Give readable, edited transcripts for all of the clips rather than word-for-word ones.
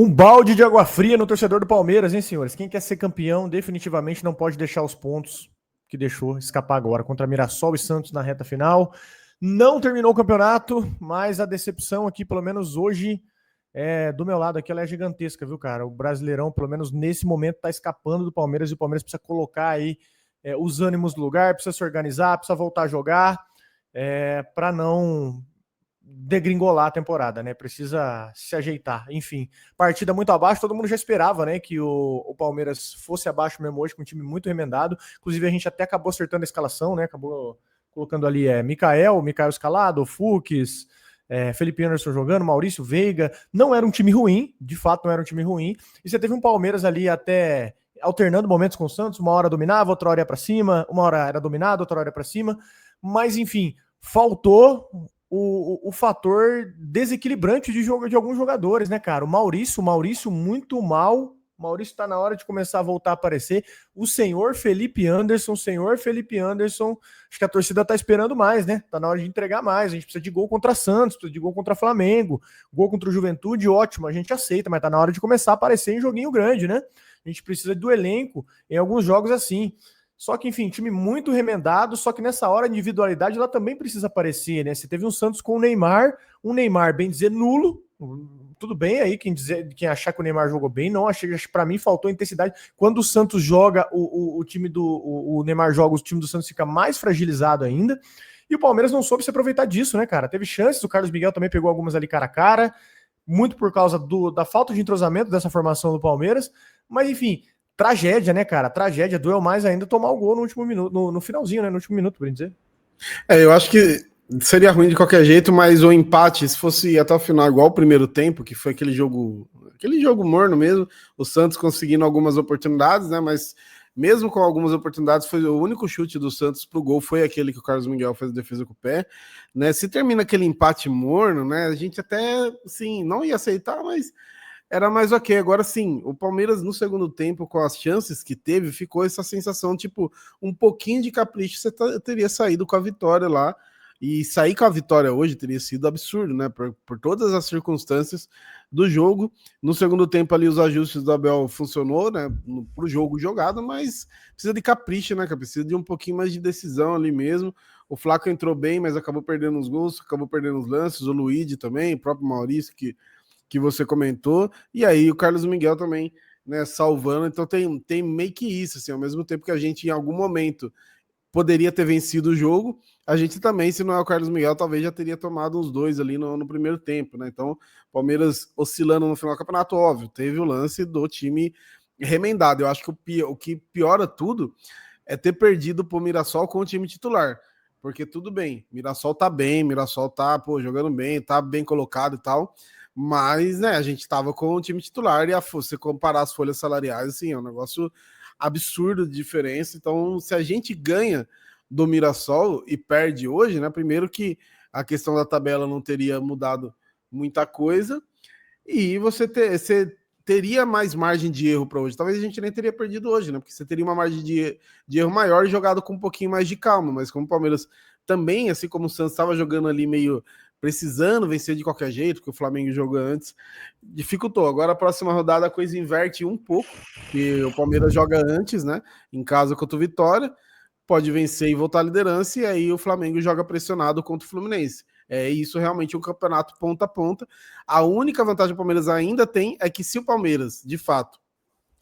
Um balde de água fria no torcedor do Palmeiras, hein, senhores? Quem quer ser campeão definitivamente não pode deixar os pontos que deixou escapar agora contra Mirassol e Santos na reta final. Não terminou o campeonato, mas a decepção aqui, pelo menos hoje, do meu lado aqui, ela é gigantesca, viu, cara? O Brasileirão, pelo menos nesse momento, tá escapando do Palmeiras e o Palmeiras precisa colocar aí os ânimos no lugar, precisa se organizar, precisa voltar a jogar para não degringolar a temporada, né? Precisa se ajeitar. Enfim, partida muito abaixo, todo mundo já esperava, né? Que o Palmeiras fosse abaixo mesmo hoje, com um time muito remendado. Inclusive, a gente até acabou acertando a escalação, né? Acabou colocando ali Mikael escalado, Fux, Felipe Anderson jogando, Maurício Veiga. Não era um time ruim, de fato não era um time ruim. E você teve um Palmeiras ali até alternando momentos com o Santos, uma hora dominava, outra hora ia para cima, uma hora era dominado, outra hora ia para cima. Mas, enfim, faltou o fator desequilibrante de jogo de alguns jogadores, né, cara? O Maurício muito mal. O Maurício tá na hora de começar a voltar a aparecer. O senhor Felipe Anderson, acho que a torcida tá esperando mais, né? Tá na hora de entregar mais. A gente precisa de gol contra Santos, precisa de gol contra Flamengo, gol contra o Juventude, ótimo, a gente aceita, mas tá na hora de começar a aparecer em joguinho grande, né? A gente precisa do elenco em alguns jogos assim. Só que, enfim, time muito remendado, só que nessa hora a individualidade ela também precisa aparecer, né? Você teve um Santos com um Neymar, bem dizer, nulo. Tudo bem aí, quem achar que o Neymar jogou bem, não, achei que para mim faltou intensidade. Quando o Santos joga, o time o Neymar joga, o time do Santos fica mais fragilizado ainda. E o Palmeiras não soube se aproveitar disso, né, cara? Teve chances, o Carlos Miguel também pegou algumas ali cara a cara, muito por causa da falta de entrosamento dessa formação do Palmeiras. Mas, enfim, tragédia, né, cara? Tragédia, doeu mais ainda tomar o gol no último minuto, no finalzinho, né? No último minuto, por dizer. Eu acho que seria ruim de qualquer jeito, mas o empate, se fosse até o final, igual o primeiro tempo, que foi aquele jogo morno mesmo, o Santos conseguindo algumas oportunidades, né? Mas mesmo com algumas oportunidades, foi o único chute do Santos pro gol, foi aquele que o Carlos Miguel fez a defesa com o pé, né? Se termina aquele empate morno, né? A gente até, assim, não ia aceitar, mas era mais ok. Agora sim, o Palmeiras no segundo tempo, com as chances que teve, ficou essa sensação, tipo, um pouquinho de capricho, você teria saído com a vitória lá. E sair com a vitória hoje teria sido absurdo, né? Por todas as circunstâncias do jogo. No segundo tempo ali, os ajustes do Abel funcionou, né? Pro jogo jogado, mas precisa de capricho, né? Precisa de um pouquinho mais de decisão ali mesmo. O Flaco entrou bem, mas acabou perdendo os gols, acabou perdendo os lances. O Luigi também, o próprio Maurício, que você comentou, e aí o Carlos Miguel também, né, salvando. Então tem meio que isso, assim, ao mesmo tempo que a gente em algum momento poderia ter vencido o jogo, a gente também, se não é o Carlos Miguel, talvez já teria tomado uns dois ali no primeiro tempo, né? Então, Palmeiras oscilando no final do campeonato, óbvio, teve o lance do time remendado. Eu acho que o que piora tudo é ter perdido pro Mirassol com o time titular. Porque tudo bem, Mirassol tá jogando bem, tá bem colocado e tal, mas, né, a gente tava com o time titular e você comparar as folhas salariais, assim, é um negócio absurdo de diferença. Então, se a gente ganha do Mirassol e perde hoje, né, primeiro que a questão da tabela não teria mudado muita coisa e você teria mais margem de erro para hoje. Talvez a gente nem teria perdido hoje, né, porque você teria uma margem de erro maior e jogado com um pouquinho mais de calma, mas como o Palmeiras também, assim como o Santos estava jogando ali meio precisando vencer de qualquer jeito, que o Flamengo jogou antes, dificultou. Agora a próxima rodada a coisa inverte um pouco, que o Palmeiras joga antes, né, em casa contra o Vitória, pode vencer e voltar à liderança, e aí o Flamengo joga pressionado contra o Fluminense. Isso realmente é um campeonato ponta a ponta. A única vantagem que o Palmeiras ainda tem é que se o Palmeiras, de fato,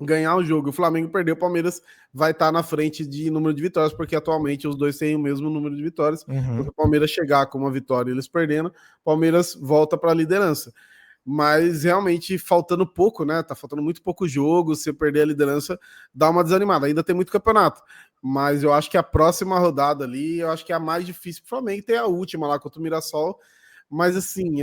ganhar o jogo e o Flamengo perder, o Palmeiras vai estar na frente de número de vitórias, porque atualmente os dois têm o mesmo número de vitórias. Quando o Palmeiras chegar com uma vitória e eles perdendo, o Palmeiras volta para a liderança. Mas realmente faltando pouco, né? Tá faltando muito pouco jogo. Se perder a liderança, dá uma desanimada. Ainda tem muito campeonato, mas eu acho que a próxima rodada ali, eu acho que é a mais difícil pro Flamengo. Tem a última lá contra o Mirassol, mas assim,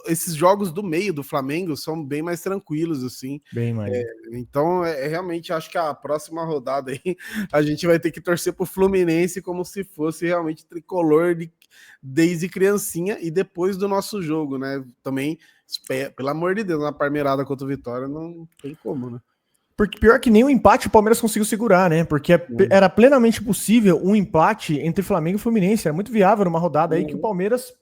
esses jogos do meio do Flamengo são bem mais tranquilos, assim. Bem mais. Então, realmente acho que a próxima rodada aí a gente vai ter que torcer pro Fluminense como se fosse realmente tricolor desde criancinha e depois do nosso jogo, né? Também, pelo amor de Deus, uma parmeirada contra o Vitória não tem como, né? Porque pior que nem o empate o Palmeiras conseguiu segurar, né? Porque era plenamente possível um empate entre Flamengo e Fluminense. Era muito viável numa rodada aí que o Palmeiras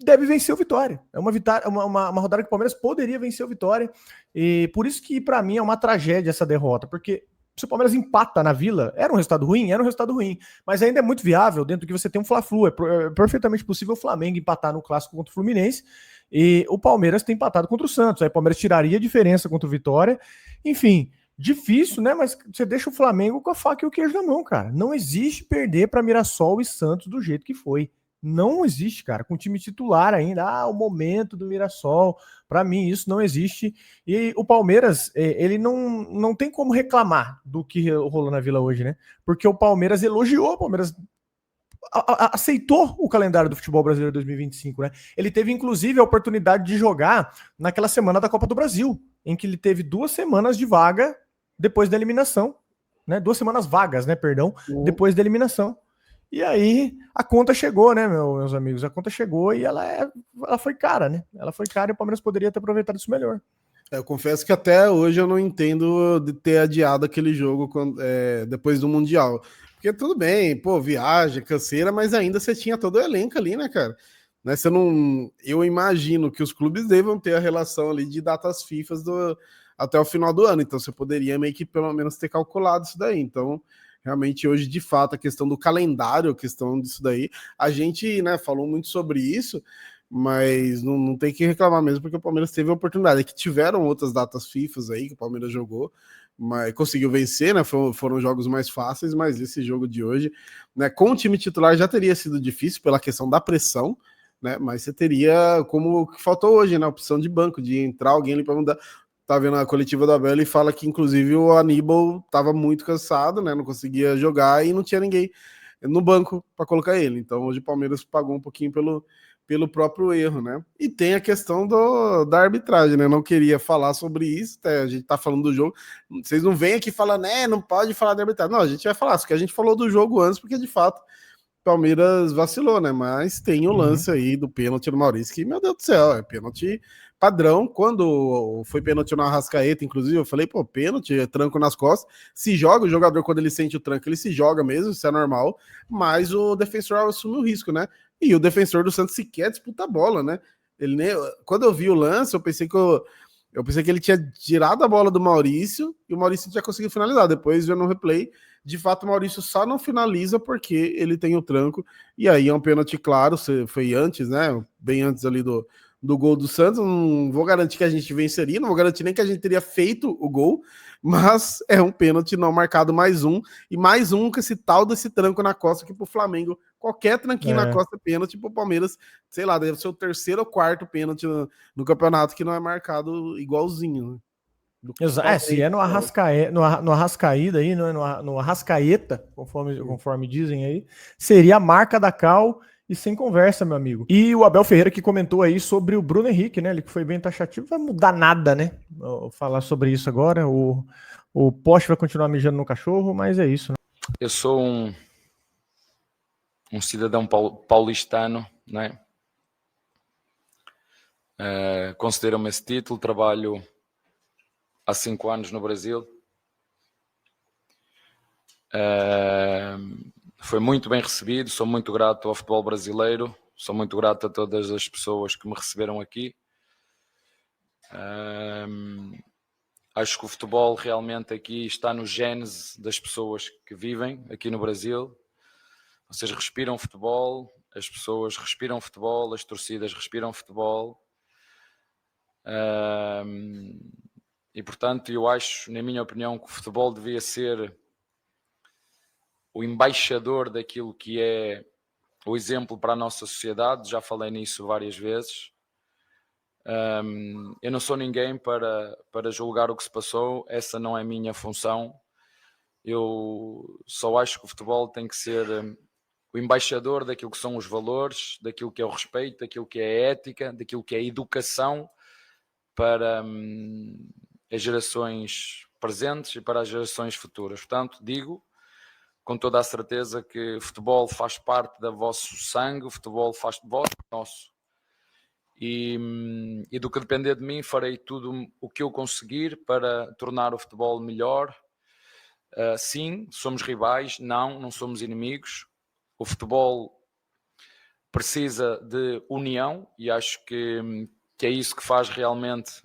deve vencer o Vitória. É uma rodada que o Palmeiras poderia vencer o Vitória. E por isso que, para mim, é uma tragédia essa derrota. Porque se o Palmeiras empata na Vila, era um resultado ruim? Era um resultado ruim. Mas ainda é muito viável dentro do que você tem um Fla-Flu. É perfeitamente possível o Flamengo empatar no Clássico contra o Fluminense. E o Palmeiras tem empatado contra o Santos. Aí o Palmeiras tiraria a diferença contra o Vitória. Enfim, difícil, né? Mas você deixa o Flamengo com a faca e o queijo na mão, cara. Não existe perder para Mirassol e Santos do jeito que foi. Não existe, cara. Com o time titular ainda. O momento do Mirassol. Para mim, isso não existe. E o Palmeiras, ele não tem como reclamar do que rolou na Vila hoje, né? Porque o Palmeiras elogiou, o Palmeiras aceitou o calendário do futebol brasileiro 2025, né? Ele teve, inclusive, a oportunidade de jogar naquela semana da Copa do Brasil, em que ele teve 2 semanas de vaga depois da eliminação, né? 2 semanas vagas, né? Perdão, depois da eliminação. E aí a conta chegou, né, meus amigos? A conta chegou e ela foi cara, né? Ela foi cara e o Palmeiras poderia ter aproveitado isso melhor. Eu confesso que até hoje eu não entendo de ter adiado aquele jogo depois do Mundial. Porque tudo bem, pô, viagem, canseira, mas ainda você tinha todo o elenco ali, né, cara? Né, você não, eu imagino que os clubes devam ter a relação ali de datas FIFA até o final do ano. Então você poderia meio que pelo menos ter calculado isso daí. Então, realmente, hoje, de fato, a questão do calendário, a questão disso daí, a gente, né, falou muito sobre isso, mas não tem que reclamar mesmo, porque o Palmeiras teve a oportunidade. É que tiveram outras datas FIFA aí que o Palmeiras jogou, mas conseguiu vencer, né? Foram jogos mais fáceis, mas esse jogo de hoje, né, com o time titular já teria sido difícil pela questão da pressão, né? Mas você teria, como que faltou hoje, né? A opção de banco, de entrar alguém ali para mudar. Tá vendo a coletiva do Abel, ele fala que inclusive o Aníbal estava muito cansado, né? Não conseguia jogar e não tinha ninguém no banco para colocar ele. Então hoje o Palmeiras pagou um pouquinho pelo próprio erro, né? E tem a questão da arbitragem, né? Não queria falar sobre isso, a gente tá falando do jogo. Vocês não vêm aqui falando, né? Não pode falar da arbitragem. Não, a gente vai falar, só que a gente falou do jogo antes, porque de fato Palmeiras vacilou, né? Mas tem o lance aí do pênalti do Maurício, que, meu Deus do céu, é pênalti padrão. Quando foi pênalti no Arrascaeta, inclusive, eu falei, pô, pênalti, é tranco nas costas. Se joga, o jogador, quando ele sente o tranco, ele se joga mesmo, isso é normal. Mas o defensor assume o risco, né? E o defensor do Santos sequer disputa a bola, né? Ele nem... Quando eu vi o lance, eu pensei que ele tinha tirado a bola do Maurício e o Maurício tinha conseguido finalizar. Depois, vendo no replay, de fato, o Maurício só não finaliza porque ele tem o tranco. E aí é um pênalti claro, foi antes, né? Bem antes ali do gol do Santos. Não vou garantir que a gente venceria, não vou garantir nem que a gente teria feito o gol, mas é um pênalti não marcado, mais um. E mais um com esse tal desse tranco na costa, que pro Flamengo, qualquer tranquinho na costa é pênalti, pro Palmeiras, sei lá, deve ser o 3º ou 4º pênalti no campeonato que não é marcado igualzinho, né? Se é no Arrascaeta, no Arrascaída aí, no Arrascaeta, conforme dizem aí, seria a marca da Cal e sem conversa, meu amigo. E o Abel Ferreira que comentou aí sobre o Bruno Henrique, né? Ele que foi bem taxativo, vai mudar nada, né? Vou falar sobre isso agora. O poste vai continuar mijando no cachorro, mas é isso, né? Eu sou um cidadão paulistano, né? Considero-me esse título, trabalho há 5 anos no Brasil. Foi muito bem recebido, sou muito grato ao futebol brasileiro, sou muito grato a todas as pessoas que me receberam aqui. Acho que o futebol realmente aqui está no gênese das pessoas que vivem aqui no Brasil. Vocês respiram futebol, as pessoas respiram futebol, as torcidas respiram futebol. E portanto eu acho, na minha opinião, que o futebol devia ser o embaixador daquilo que é o exemplo para a nossa sociedade. Já falei nisso várias vezes. Eu não sou ninguém para julgar o que se passou, essa não é a minha função. Eu só acho que o futebol tem que ser o embaixador daquilo que são os valores, daquilo que é o respeito, daquilo que é a ética, daquilo que é a educação para as gerações presentes e para as gerações futuras. Portanto, digo com toda a certeza que o futebol faz parte do vosso sangue, o futebol faz de vós nosso. E do que depender de mim, farei tudo o que eu conseguir para tornar o futebol melhor. Sim, somos rivais, não somos inimigos. O futebol precisa de união, e acho que é isso que faz realmente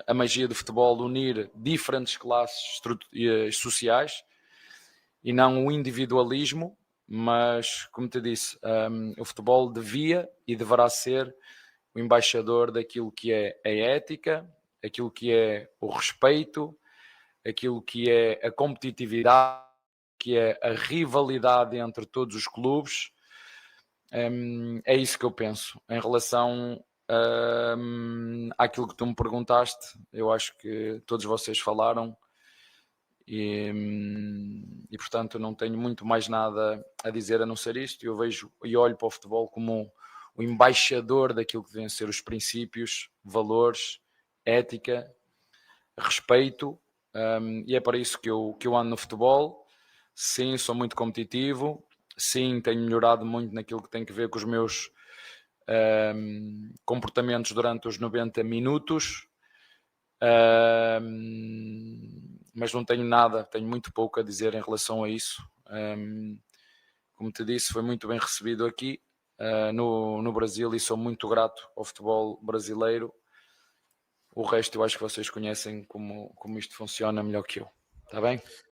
a magia do futebol, unir diferentes classes sociais e não o individualismo. Mas, como te disse, o futebol devia e deverá ser o embaixador daquilo que é a ética, aquilo que é o respeito, aquilo que é a competitividade, que é a rivalidade entre todos os clubes. É isso que eu penso. Em relação àquilo que tu me perguntaste, eu acho que todos vocês falaram e portanto não tenho muito mais nada a dizer a não ser isto. Eu vejo e olho para o futebol como o embaixador daquilo que devem ser os princípios, valores, ética, respeito, e é para isso que eu ando no futebol. Sim, sou muito competitivo, sim, tenho melhorado muito naquilo que tem a ver com os meus comportamentos durante os 90 minutos, mas não tenho nada, tenho muito pouco a dizer em relação a isso. Como te disse, foi muito bem recebido aqui no Brasil e sou muito grato ao futebol brasileiro. O resto eu acho que vocês conhecem como isto funciona melhor que eu. Está bem?